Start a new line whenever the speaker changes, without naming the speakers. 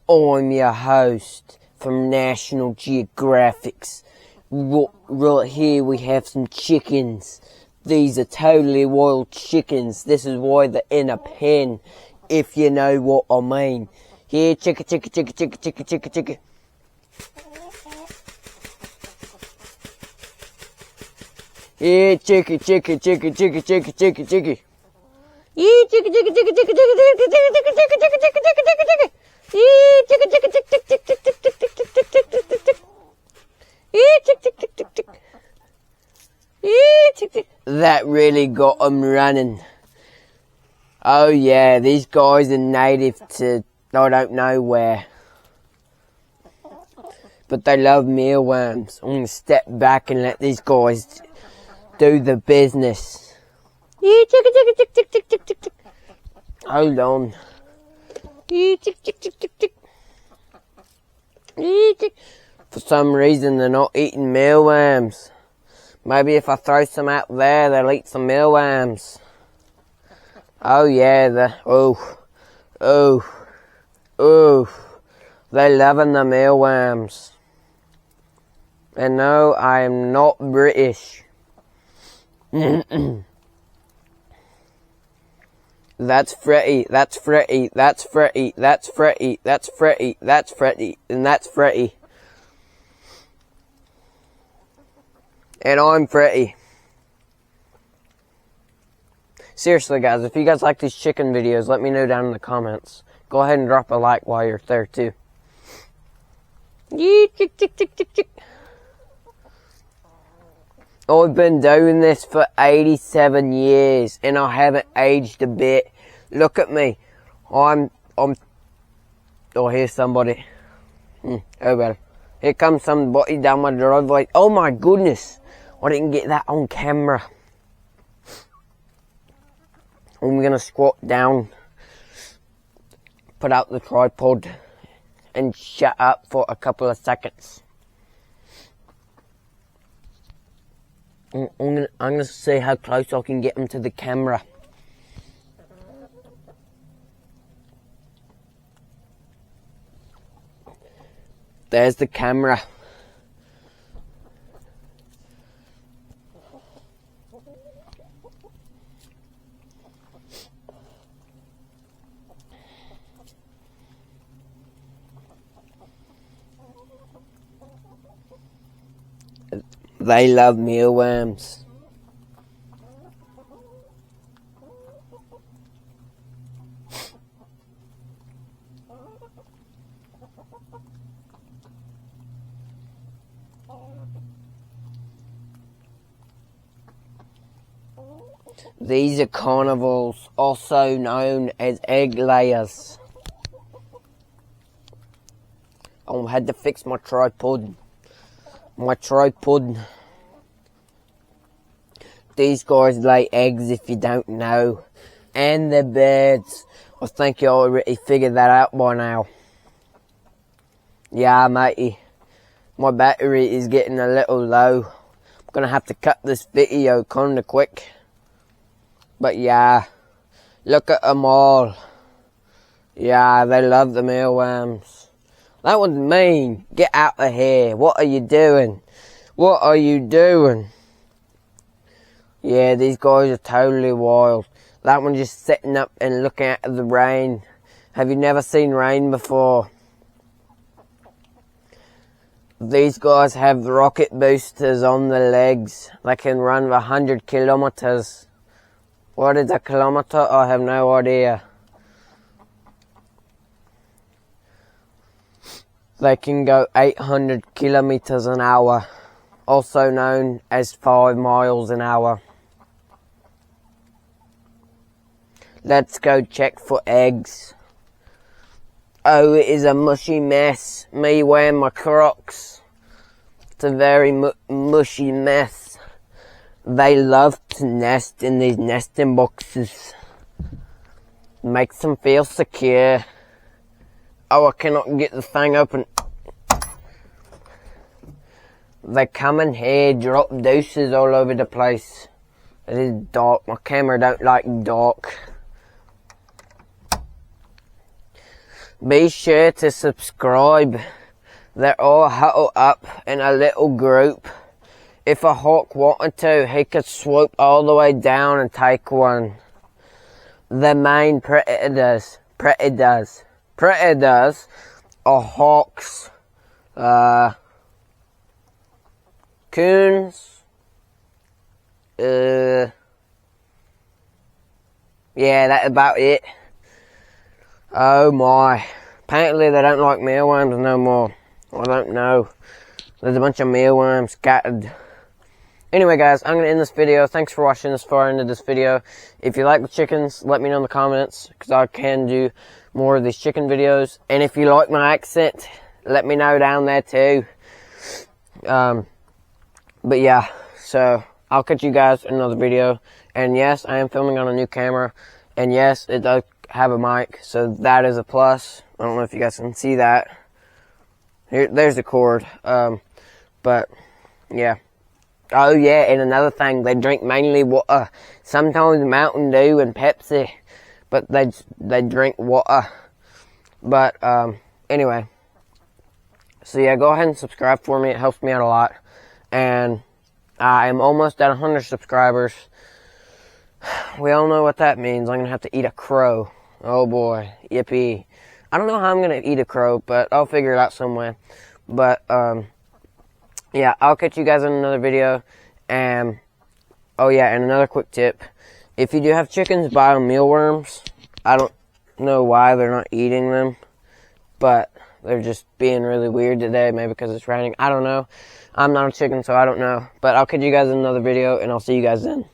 I'm your host from National Geographics. Right here we have some chickens. These are totally wild chickens. This is why they're in a pen, if you know what I mean. Here, chicka, chicka, chicka, chicka, chicka, chicka, chicka. Yeah, chicka, chicka, chicka, chicka, chicka, chicka, chicka. Yeah, chicka, chicka, chicka, chicka, chicka, chicka, chicka, chicka, chicka, chicka, chicka, chicka, chicka, chicka. Yeah, chicka, chicka, chick, chick, chick, chick, chick, chick, chick, chick, chick, chick, chick, chick, chick. Yeah, chick, chick, chick, chick, chick. Yeah, chick, chick. That really got them running. Oh yeah, these guys are native to I don't know where. But they love mealworms. I'm gonna step back and let these guys do the business. Yeah, chicka, chicka, chick, chick, chick, chick, chick, chick. Hold on. Yeah, chick, chick, chick, chick, chick. Yeah, chick. For some reason, they're not eating mealworms. Maybe if I throw some out there, they'll eat some mealworms. Oh yeah, they're loving the mealworms. And no, I am not British. That's Fretty, that's Fretty, that's Fretty, that's Fretty, that's Fretty, that's Fretty, and that's Fretty. And I'm Fretty. Seriously guys, if you guys like these chicken videos, let me know down in the comments. Go ahead and drop a like while you're there too. Yeah, chick, chick, chick, chick, chick. I've been doing this for 87 years and I haven't aged a bit. Look at me. Oh, here's somebody. Oh well. Here comes somebody down my driveway. Oh my goodness. I didn't get that on camera. I'm gonna squat down, put out the tripod and shut up for a couple of seconds. I'm gonna see how close I can get them to the camera. There's the camera. They love mealworms. These are carnivores, also known as egg layers. I had to fix my tripod. These guys lay eggs if you don't know. And they're birds. I think you already figured that out by now. Yeah, matey. My battery is getting a little low. I'm gonna have to cut this video kinda quick. But yeah, look at them all. Yeah, they love the mealworms. That one's mean. Get out of here. What are you doing? What are you doing? Yeah, these guys are totally wild. That one just sitting up and looking at the rain. Have you never seen rain before? These guys have rocket boosters on the legs. They can run 100 kilometers. What is a kilometer? I have no idea. They can go 800 kilometers an hour, also known as 5 miles an hour. Let's go check for eggs. Oh, it is a mushy mess. Me wearing my Crocs. It's a very mushy mess. They love to nest in these nesting boxes. Makes them feel secure. Oh, I cannot get the thing open. They come in here, drop deuces all over the place. It is dark. My camera don't like dark. Be sure to subscribe. They're all huddled up in a little group. If a hawk wanted to, he could swoop all the way down and take one. The main predators are hawks, coons, yeah, that's about it. Oh my. Apparently they don't like mealworms no more. I don't know. There's a bunch of mealworms scattered. Anyway guys, I'm going to end this video. Thanks for watching this far into this video. If you like the chickens, let me know in the comments, because I can do more of these chicken videos. And if you like my accent, let me know down there too. But yeah, so I'll catch you guys in another video. And yes, I am filming on a new camera. And yes, it does have a mic, so that is a plus. I don't know if you guys can see that. There's the cord. But yeah. Oh yeah, and another thing, they drink mainly water. Sometimes Mountain Dew and Pepsi, but they drink water. But anyway, so yeah, go ahead and subscribe for me. It helps me out a lot. And I am almost at 100 subscribers. We all know what that means. I'm gonna have to eat a crow. Oh boy, yippee! I don't know how I'm gonna eat a crow, but I'll figure it out some way. But yeah, I'll catch you guys in another video. And oh yeah, and another quick tip: if you do have chickens, buy them mealworms. I don't know why they're not eating them, but they're just being really weird today. Maybe because it's raining. I don't know. I'm not a chicken, so I don't know. But I'll catch you guys in another video, and I'll see you guys then.